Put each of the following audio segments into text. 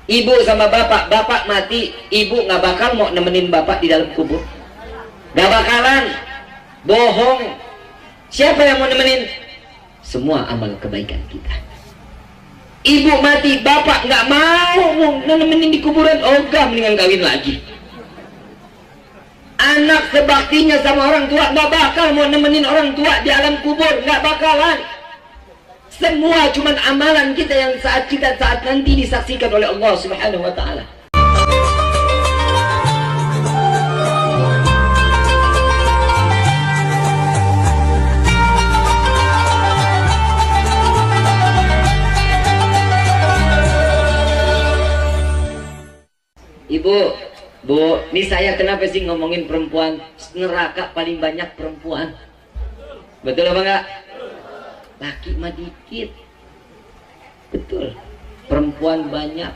Ibu sama bapak, bapak mati, ibu nggak bakal mau nemenin bapak di dalam kubur. Gak bakalan. Bohong. Siapa yang mau nemenin? Semua amal kebaikan kita. Ibu mati, bapak nggak mau nemenin di kuburan, ogah mendingan kawin lagi. Anak sebaktinya sama orang tua nggak bakal mau nemenin orang tua di alam kubur, nggak bakalan. Semua cuman amalan kita yang saat nanti disaksikan oleh Allah Subhanahu wa taala. Ibu, Bu, ini saya kenapa sih ngomongin perempuan? Neraka paling banyak perempuan. Betul apa enggak? Laki mah dikit. Betul. Perempuan banyak.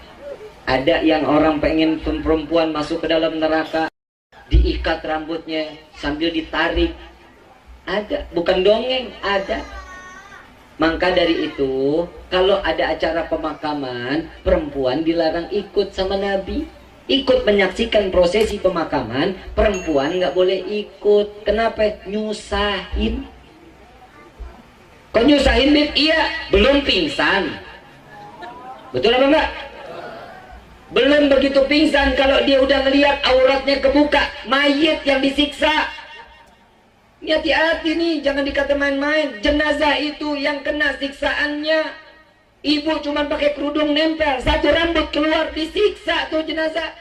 Ada yang orang pengen perempuan masuk ke dalam neraka, diikat rambutnya sambil ditarik. Ada, bukan dongeng, ada. Maka dari itu, kalau ada acara pemakaman, perempuan dilarang ikut sama Nabi. Ikut menyaksikan prosesi pemakaman, perempuan nggak boleh ikut. Kenapa? Nyusahin. Kok nyusahin, Bib? Iya, belum pingsan. Betul apa enggak? Belum begitu pingsan, kalau dia udah ngelihat auratnya kebuka, mayit yang disiksa. Ini hati-hati nih, jangan dikata main-main. Jenazah itu yang kena siksaannya. Ibu cuma pakai kerudung nempel, satu rambut keluar, disiksa tuh jenazah.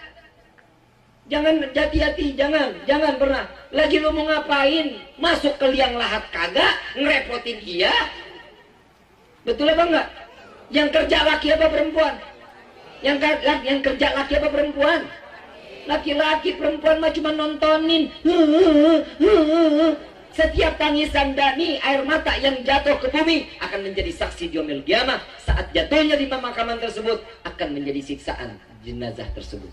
Jangan, hati-hati, jangan pernah. Lagi lu mau ngapain? Masuk ke liang lahat kagak, ngerepotin dia. Betul apa enggak? Yang kerja laki apa perempuan? Yang kerja laki apa perempuan? Laki-laki, perempuan mah cuma nontonin. Setiap tangisan Dani, air mata yang jatuh ke bumi akan menjadi saksi di yaumil qiyamah. Saat jatuhnya di pemakaman tersebut akan menjadi siksaan jenazah tersebut.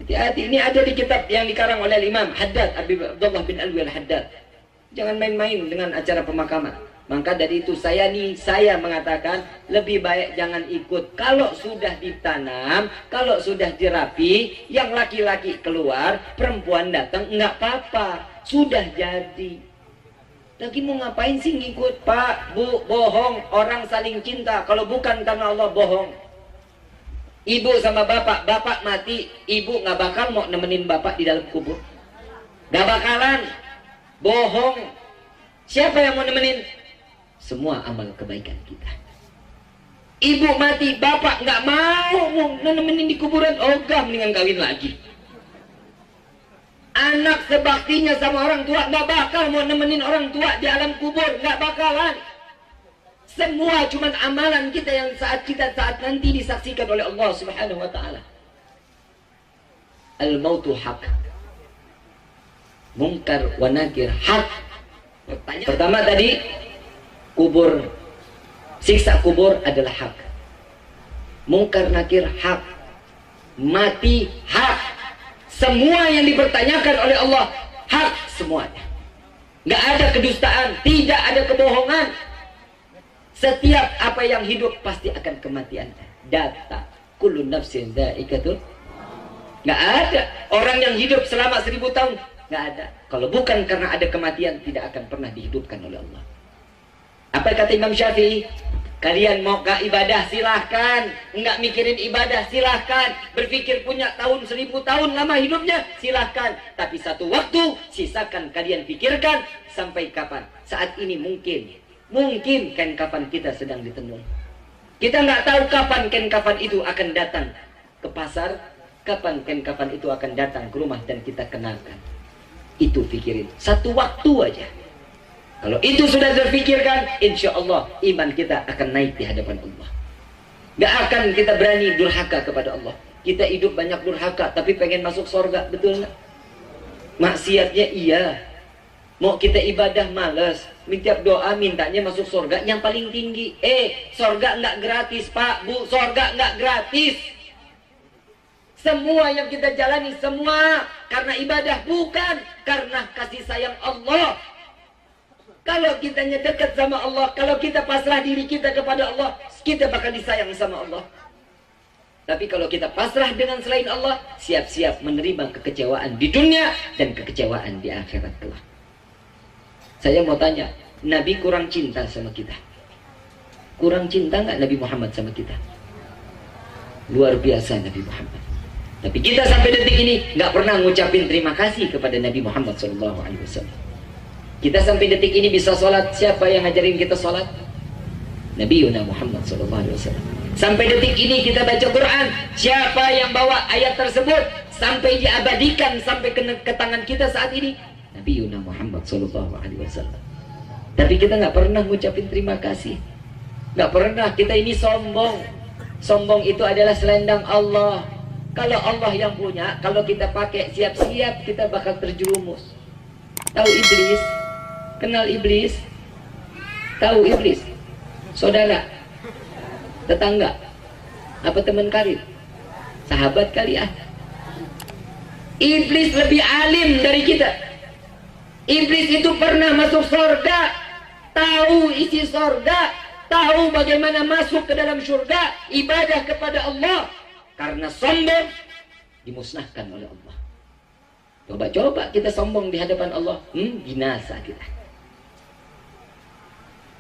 Hati-hati, ini ada di kitab yang dikarang oleh Imam Haddad, Abdullah bin Alwi al-Haddad. Jangan main-main dengan acara pemakaman. Maka dari itu saya mengatakan lebih baik jangan ikut. Kalau sudah ditanam, kalau sudah dirapi, yang laki-laki keluar, perempuan datang, enggak apa-apa. Sudah jadi. Lagi mau ngapain sih ngikut? Pak, Bu, bohong. Orang saling cinta. Kalau bukan karena Allah, bohong. Ibu sama bapak, bapak mati, ibu nggak bakal mau nemenin bapak di dalam kubur. Gak bakalan. Bohong. Siapa yang mau nemenin? Semua amal kebaikan kita. Ibu mati, bapak nggak mau nemenin di kuburan, ogah mendingan kawin lagi. Anak sebaktinya sama orang tua nggak bakal mau nemenin orang tua di alam kubur, nggak bakalan. Semua cuman amalan kita yang saat nanti disaksikan oleh Allah Subhanahu wa taala. Al-mautu haq. Munkar wa nakir haq. Pertama tadi, kubur, siksa kubur adalah hak. Munkar nakir hak. Mati hak. Semua yang dipertanyakan oleh Allah hak semuanya. Nggak ada kedustaan, tidak ada kebohongan. Setiap apa yang hidup pasti akan kematian. Data kullu nafsin dha'iqatul. Nggak ada orang yang hidup selama 1000 tahun, nggak ada. Kalau bukan karena ada kematian, tidak akan pernah dihidupkan oleh Allah. Apa kata Imam Syafi'i? Kalian mau ke ibadah silahkan, nggak mikirin ibadah silahkan, berpikir punya tahun 1000 tahun lama hidupnya silahkan, tapi satu waktu sisakan kalian pikirkan sampai kapan. Saat ini mungkin kain kafan kita sedang ditenun. Kita nggak tahu kapan kain kafan itu akan datang ke pasar, kapan kain kafan itu akan datang ke rumah dan kita kenalkan. Itu pikirin satu waktu aja. Kalau itu sudah terpikirkan, insya Allah iman kita akan naik di hadapan Allah. Gak akan kita berani durhaka kepada Allah. Kita hidup banyak durhaka, tapi pengen masuk surga, betul nggak? Maksiatnya iya. Mau kita ibadah males, tiap doa mintanya masuk surga yang paling tinggi. Surga nggak gratis, Pak, Bu, surga nggak gratis. Semua yang kita jalani semua karena ibadah, bukan karena kasih sayang Allah. Kalau kita dekat sama Allah, kalau kita pasrah diri kita kepada Allah, kita bakal disayang sama Allah. Tapi kalau kita pasrah dengan selain Allah, siap-siap menerima kekecewaan di dunia dan kekecewaan di akhirat kelak. Saya mau tanya, Nabi kurang cinta sama kita? Kurang cinta nggak Nabi Muhammad sama kita? Luar biasa Nabi Muhammad. Tapi kita sampai detik ini nggak pernah ngucapin terima kasih kepada Nabi Muhammad SAW. Kita sampai detik ini bisa sholat, siapa yang ngajarin kita sholat? Nabi Yuna Muhammad SAW. Sampai detik ini kita baca Quran, siapa yang bawa ayat tersebut sampai diabadikan sampai ke tangan kita saat ini? Nabi Yuna Muhammad SAW. Tapi kita nggak pernah ngucapin terima kasih, nggak pernah. Kita ini sombong. Sombong itu adalah selendang Allah. Kalau Allah yang punya, kalau kita pakai siap-siap kita bakal terjerumus. Tahu iblis? Kenal iblis? Tahu iblis? Saudara? Tetangga? Apa teman karib? Sahabat kalian? Iblis lebih alim dari kita. Iblis itu pernah masuk surga, tahu isi surga, tahu bagaimana masuk ke dalam surga, ibadah kepada Allah. Karena sombong dimusnahkan oleh Allah. Coba-coba kita sombong di hadapan Allah, binasa kita.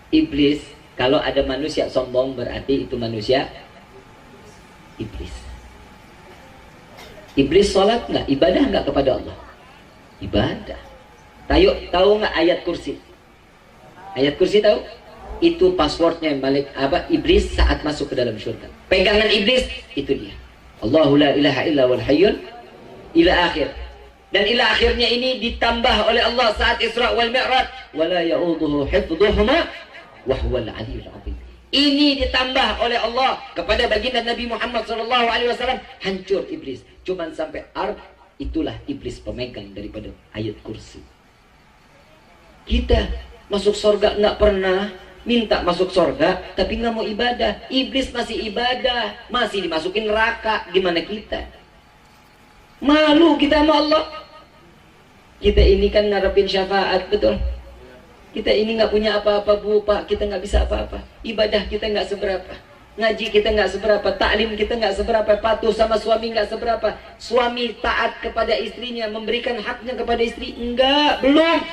Iblis, kalau ada manusia sombong berarti itu manusia iblis. Iblis sholat nggak? Ibadah nggak kepada Allah? Ibadah. Tahu nggak ayat kursi? Ayat kursi tahu? Itu passwordnya balik apa? Iblis saat masuk ke dalam surga. Pegangan iblis itu dia. Allahu la ilaha illa wal hayyul ila akhir. Dan ila akhirnya ini ditambah oleh Allah saat Isra wal Mi'raj. Wala ya'uduhu hifdhuhuma wa huwal aliyyul azim. Ini ditambah oleh Allah kepada baginda Nabi Muhammad SAW. Hancur iblis. Cuman sampai itulah iblis pemegang daripada ayat kursi. Kita masuk surga nggak pernah minta masuk surga, tapi nggak mau ibadah. Iblis masih ibadah, masih dimasukin neraka. Gimana kita? Malu kita sama Allah. Kita ini kan ngarepin syafaat, betul? Kita ini nggak punya apa-apa, Bu, Pak. Kita nggak bisa apa-apa. Ibadah kita nggak seberapa. Ngaji kita nggak seberapa. Taklim kita nggak seberapa. Patuh sama suami nggak seberapa. Suami taat kepada istrinya, memberikan haknya kepada istri. Enggak, belum.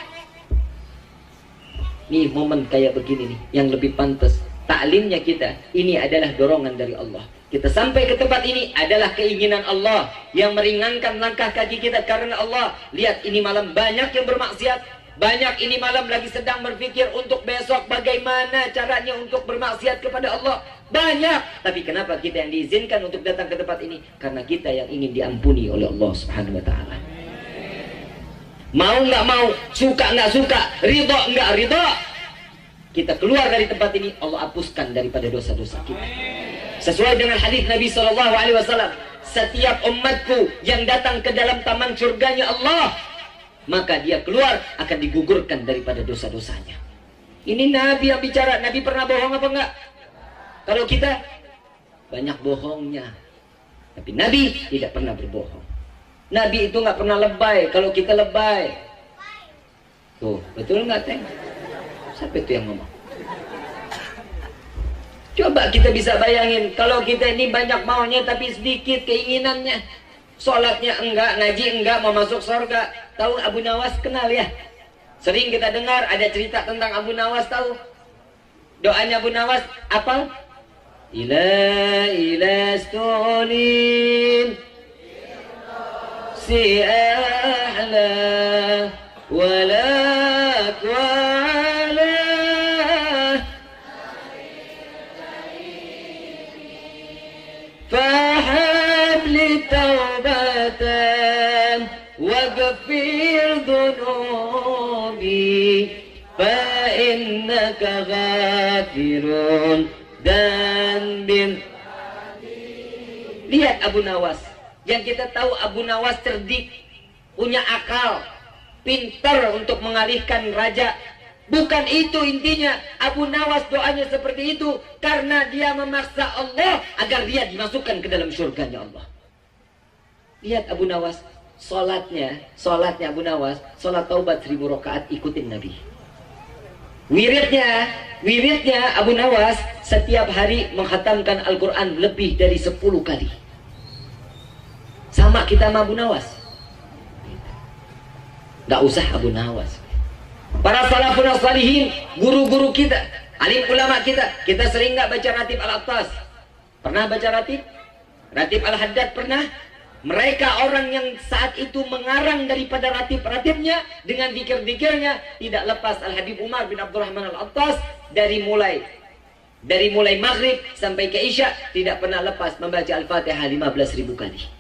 Nih momen kayak begini nih yang lebih pantas. Taklimnya kita ini adalah dorongan dari Allah. Kita sampai ke tempat ini adalah keinginan Allah yang meringankan langkah kaki kita karena Allah. Lihat ini malam banyak yang bermaksiat. Banyak ini malam lagi sedang berpikir untuk besok bagaimana caranya untuk bermaksiat kepada Allah. Banyak. Tapi kenapa kita yang diizinkan untuk datang ke tempat ini? Karena kita yang ingin diampuni oleh Allah Subhanahu wa Ta'ala. Mau nggak mau, suka nggak suka, ridho nggak ridho, kita keluar dari tempat ini, Allah hapuskan daripada dosa-dosa kita. Sesuai dengan hadis Nabi SAW, setiap umatku yang datang ke dalam taman surganya Allah, maka dia keluar akan digugurkan daripada dosa-dosanya. Ini Nabi yang bicara. Nabi pernah bohong apa enggak? Kalau kita banyak bohongnya, tapi Nabi tidak pernah berbohong. Nabi itu nggak pernah lebay. Kalau kita lebay, tuh betul nggak, Teng? Siapa itu yang ngomong? Coba kita bisa bayangin, kalau kita ini banyak maunya tapi sedikit keinginannya. Sholatnya enggak, ngaji enggak, mau masuk surga. Tahu Abu Nawas, kenal ya? Sering kita dengar ada cerita tentang Abu Nawas, tahu? Doanya Abu Nawas apa? Ila stulin si a'la walak wala fahab li taubatan waghfir dhunubi fa innaka ghafirun dan bin. Lihat Abu Nawas. Yang kita tahu Abu Nawas cerdik, punya akal, pintar untuk mengalihkan raja. Bukan itu intinya. Abu Nawas doanya seperti itu karena dia memaksa Allah agar dia dimasukkan ke dalam surganya Allah. Lihat Abu Nawas, sholatnya Abu Nawas, sholat taubat 1000 rakaat, ikutin Nabi. Wiridnya Abu Nawas setiap hari menghatamkan Al-Quran lebih dari 10 kali. Sama kita sama Abu Nawas. Gak usah Abu Nawas. Para salafun salihin, guru-guru kita, alim ulama kita sering gak baca Ratib Al-Attas? Pernah baca Ratib? Ratib Al-Haddad pernah? Mereka orang yang saat itu mengarang daripada ratib-ratibnya dengan zikir-zikirnya tidak lepas Al-Habib Umar bin Abdurrahman Al-Attas dari mulai maghrib sampai ke isya tidak pernah lepas membaca Al-Fatihah 15.000 kali.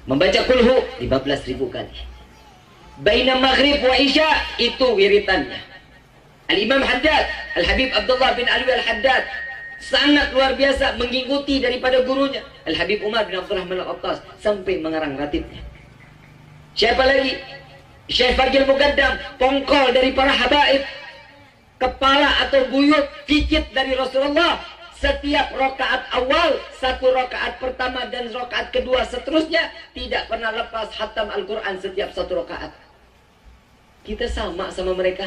Membaca kulhu 15.000 kali. Baina maghrib wa isya itu wiritannya. Al-Imam Haddad, Al-Habib Abdullah bin Alwi Al-Haddad sangat luar biasa mengikuti daripada gurunya Al-Habib Umar bin Abdurrahman Al-Attas sampai mengarang ratibnya. Siapa lagi? Syekh Fagil Muqaddam, pongkol dari para habaib, kepala atau buyut cicit dari Rasulullah. Setiap rakaat awal, satu rakaat pertama dan rakaat kedua seterusnya tidak pernah lepas khatam Al-Quran setiap satu rakaat. Kita sama mereka.